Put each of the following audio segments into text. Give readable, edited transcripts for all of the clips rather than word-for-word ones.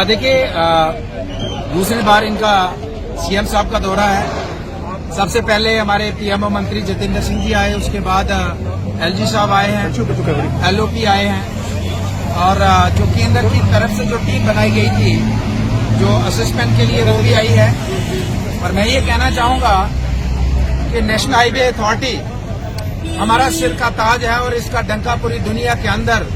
देखिए, दूसरी बार इनका सीएम साहब का दौरा है। सबसे पहले हमारे पीएमओ मंत्री जितेंद्र सिंह जी आए, उसके बाद एलजी साहब आए हैं, एलओपी आए हैं, और जो केंद्र की तरफ से जो टीम बनाई गई थी जो असेसमेंट के लिए वो भी आई है। और मैं ये कहना चाहूंगा कि नेशनल हाईवे अथॉरिटी हमारा सिर का ताज है और इसका डंका पूरी दुनिया के अंदर,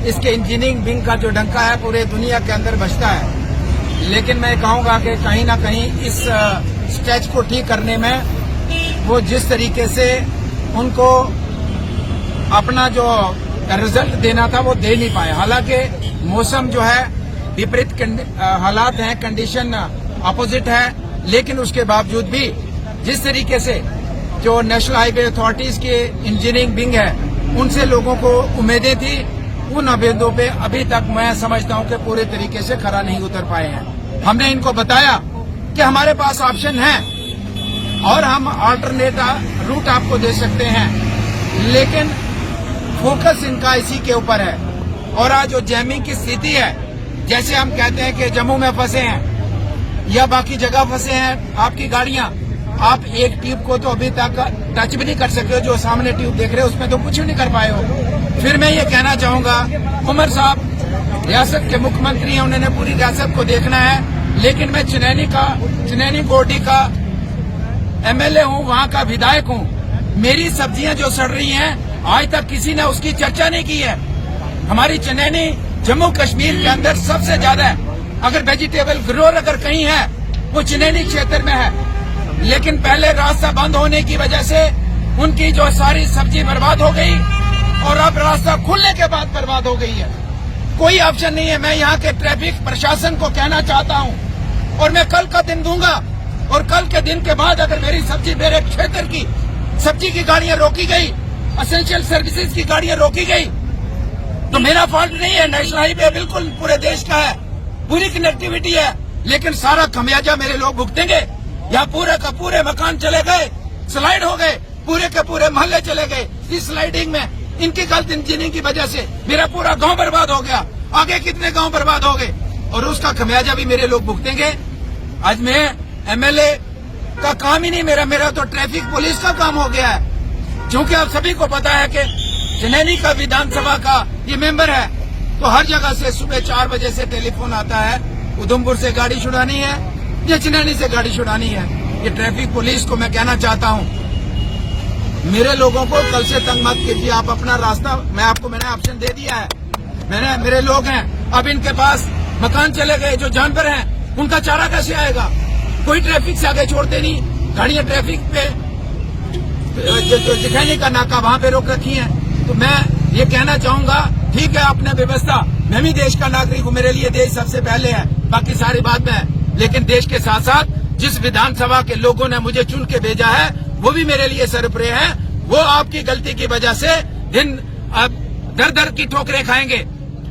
इसके इंजीनियरिंग विंग का जो डंका है पूरे दुनिया के अंदर बजता है। लेकिन मैं कहूंगा कि कहीं ना कहीं इस स्ट्रेच को ठीक करने में वो जिस तरीके से उनको अपना जो रिजल्ट देना था वो दे नहीं पाए। हालांकि मौसम जो है विपरीत हालात हैं, कंडीशन अपोजिट है, लेकिन उसके बावजूद भी जिस तरीके से जो नेशनल हाईवे अथॉरिटीज के इंजीनियरिंग विंग है उनसे लोगों को उम्मीदें थी, उन उम्मीदों पे अभी तक मैं समझता हूं कि पूरे तरीके से खरा नहीं उतर पाए हैं। हमने इनको बताया कि हमारे पास ऑप्शन है और हम अल्टरनेट रूट आपको दे सकते हैं, लेकिन फोकस इनका इसी के ऊपर है। और आज जो जैमिंग की स्थिति है, जैसे हम कहते हैं कि जम्मू में फंसे हैं या बाकी जगह फंसे हैं आपकी गाड़ियां, आप एक ट्यूब को तो अभी तक टच भी नहीं कर सके हो, जो सामने ट्यूब देख रहे हो उसमें तो कुछ भी नहीं कर पाए हो। फिर मैं ये कहना चाहूंगा, उमर साहब रियासत के मुख्यमंत्री हैं, उन्होंने पूरी रियासत को देखना है, लेकिन मैं चनैनी गोडी का एमएलए हूं, वहां का विधायक हूं। मेरी सब्जियां जो सड़ रही हैं आज तक किसी ने उसकी चर्चा नहीं की है। हमारी चनैनी जम्मू कश्मीर के अंदर सबसे ज्यादा है, अगर वेजिटेबल ग्रोअर अगर कहीं है वो चनैनी क्षेत्र में है, लेकिन पहले रास्ता बंद होने की वजह से उनकी जो सारी सब्जी बर्बाद हो गई और अब रास्ता खुलने के बाद बर्बाद हो गई है। कोई ऑप्शन नहीं है। मैं यहाँ के ट्रैफिक प्रशासन को कहना चाहता हूँ और मैं कल का दिन दूंगा, और कल के दिन के बाद अगर मेरी सब्जी, मेरे क्षेत्र की सब्जी की गाड़ियां रोकी गई, एसेंशियल सर्विसेज की गाड़ियां रोकी गई, तो मेरा फॉल्ट नहीं है। नेशनल हाईवे बिल्कुल पूरे देश का है, पूरी कनेक्टिविटी है, लेकिन सारा खमियाजा मेरे लोग भुगतेंगे। यहाँ पूरे का पूरे मकान चले गए, स्लाइड हो गए, पूरे के पूरे मोहल्ले चले गए। इस स्लाइडिंग में इनकी गलत इंजीनियरिंग की वजह से मेरा पूरा गांव बर्बाद हो गया, आगे कितने गांव बर्बाद हो गए, और उसका खमियाजा भी मेरे लोग भुगतेंगे। आज मैं एमएलए का काम ही नहीं, मेरा तो ट्रैफिक पुलिस का काम हो गया है। क्योंकि आप सभी को पता है कि चनैनी का विधानसभा का ये मेंबर है, तो हर जगह से सुबह 4 बजे से टेलीफोन आता है, उधमपुर से गाड़ी छुड़ानी है या चनैनी से गाड़ी छुड़ानी है। ये ट्रैफिक पुलिस को मैं कहना चाहता हूँ, मेरे लोगों को कल से तंग मत कीजिए। आप अपना रास्ता, मैंने ऑप्शन दे दिया है, मेरे लोग हैं, अब इनके पास मकान चले गए, जो जानवर हैं उनका चारा कैसे आएगा? कोई ट्रैफिक से आगे छोड़ते नहीं, गाड़ियां ट्रैफिक पे जो दिखाने का नाका वहां पे रोक रखी है। तो मैं ये कहना चाहूंगा, ठीक है आपने व्यवस्था, मैं भी देश का नागरिक हूँ, मेरे लिए देश सबसे पहले है, बाकी सारी बात में है, लेकिन देश के साथ साथ जिस विधानसभा के लोगों ने मुझे चुन के भेजा है वो भी मेरे लिए सरप्रे है। वो आपकी गलती की वजह से दिन अब दर की ठोकरें खाएंगे।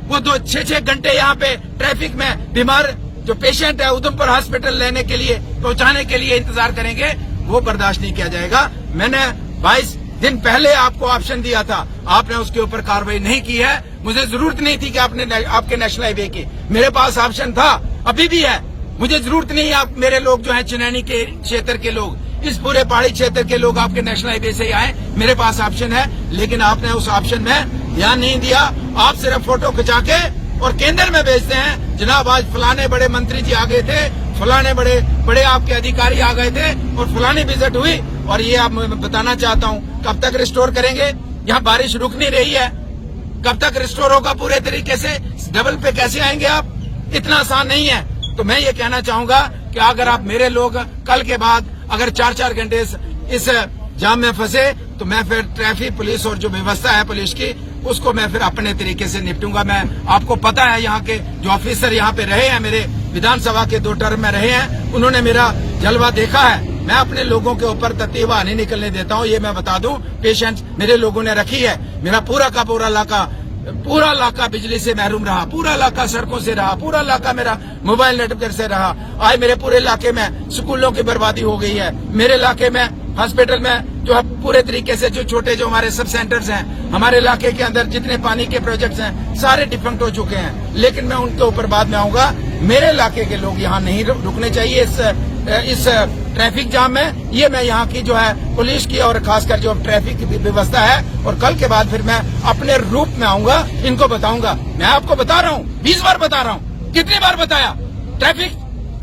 वो 6-6 घंटे यहाँ पे ट्रैफिक में बीमार जो पेशेंट है उधमपुर हॉस्पिटल लेने के लिए, पहुंचाने के लिए इंतजार करेंगे, वो बर्दाश्त नहीं किया जाएगा। मैंने 22 दिन पहले आपको ऑप्शन दिया था, आपने उसके ऊपर कार्रवाई नहीं की है। मुझे जरूरत नहीं थी कि आपके नेशनल हाईवे की, मेरे पास ऑप्शन था, अभी भी है, मुझे जरूरत नहीं है। आप मेरे लोग जो है चनैनी के क्षेत्र के लोग, इस पूरे पहाड़ी क्षेत्र के लोग आपके नेशनल हाईवे से ही आए, मेरे पास ऑप्शन है, लेकिन आपने उस ऑप्शन में ध्यान नहीं दिया। आप सिर्फ फोटो खिंचा के और केंद्र में भेजते हैं, जनाब आज फलाने बड़े मंत्री जी आ गए थे, फलाने बड़े आपके अधिकारी आ गए थे और फलानी विजिट हुई। और ये आप बताना चाहता हूँ, कब तक रिस्टोर करेंगे? यहाँ बारिश रुक नहीं रही है, कब तक रिस्टोर होगा पूरे तरीके से? डबल पे कैसे आएंगे आप? इतना आसान नहीं है। तो मैं ये कहना चाहूंगा कि अगर आप मेरे लोग कल के बाद अगर 4-4 घंटे इस जाम में फंसे, तो मैं फिर ट्रैफिक पुलिस और जो व्यवस्था है पुलिस की, उसको मैं फिर अपने तरीके से निपटूंगा। मैं आपको पता है यहाँ के जो ऑफिसर यहाँ पे रहे हैं, मेरे विधानसभा के 2 टर्म में रहे हैं, उन्होंने मेरा जलवा देखा है। मैं अपने लोगों के ऊपर ततीवा नहीं निकलने देता हूँ, ये मैं बता दूं। पेशेंस मेरे लोगों ने रखी है। मेरा पूरा का पूरा इलाका बिजली से महरूम रहा, पूरा इलाका सड़कों से रहा, पूरा इलाका मेरा मोबाइल नेटवर्क से रहा। आज मेरे पूरे इलाके में स्कूलों की बर्बादी हो गई है। मेरे इलाके में हॉस्पिटल में जो है पूरे तरीके से जो छोटे जो हमारे सब सेंटर्स हैं, हमारे इलाके के अंदर जितने पानी के प्रोजेक्ट्स हैं, सारे डिफंक्ट हो चुके हैं। लेकिन मैं उनके ऊपर बाद में आऊंगा। मेरे इलाके के लोग यहाँ नहीं रुकने चाहिए इस ट्रैफिक जाम में। ये मैं यहाँ की जो है पुलिस की और खासकर जो ट्रैफिक की व्यवस्था है, और कल के बाद फिर मैं अपने रूप में आऊंगा, इनको बताऊंगा। मैं आपको बता रहा हूँ, 20 बार बता रहा हूँ, कितनी बार बताया ट्रैफिक,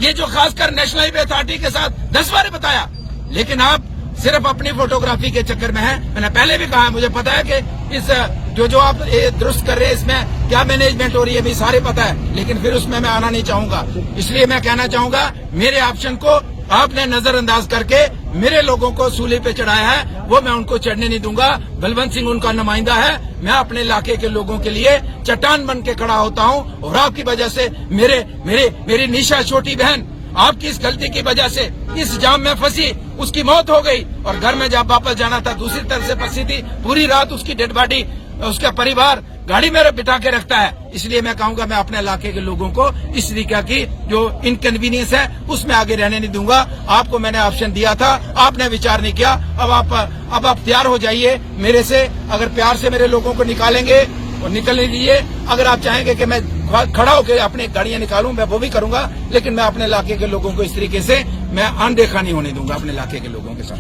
ये जो खासकर नेशनल हाईवे अथॉरिटी के साथ 10 बार बताया, लेकिन आप सिर्फ अपनी फोटोग्राफी के चक्कर में है। मैंने पहले भी कहा, मुझे पता है कि इस जो आप दुरुस्त कर रहे हैं इसमें क्या मैनेजमेंट हो रही है, भी सारे पता है, लेकिन फिर उसमें मैं आना नहीं चाहूंगा। इसलिए मैं कहना चाहूंगा, मेरे ऑप्शन को आपने नजरअंदाज करके मेरे लोगों को सूली पे चढ़ाया है, वो मैं उनको चढ़ने नहीं दूंगा। बलवंत सिंह उनका नुमाइंदा है। मैं अपने इलाके के लोगों के लिए चट्टान बन के खड़ा होता हूँ, और आपकी वजह से मेरी निशा छोटी बहन आपकी इस गलती की वजह से इस जाम में फंसी, उसकी मौत हो गई, और घर में जब वापस जाना था दूसरी तरफ से फंसी थी। पूरी रात उसकी डेड बॉडी उसका परिवार गाड़ी में बिठा के रखता है। इसलिए मैं कहूंगा, मैं अपने इलाके के लोगों को इस तरीके की जो इनकन्वीनियंस है उसमें आगे रहने नहीं दूंगा। आपको मैंने ऑप्शन दिया था, आपने विचार नहीं किया। अब आप तैयार हो जाइए मेरे से। अगर प्यार से मेरे लोगों को निकालेंगे और निकलने दीजिए। अगर आप चाहेंगे कि मैं खड़ा होकर अपनी गाड़ियां निकालूं, मैं वो भी करूंगा, लेकिन मैं अपने इलाके के लोगों को इस तरीके से मैं अनदेखा नहीं होने दूंगा अपने इलाके के लोगों के साथ।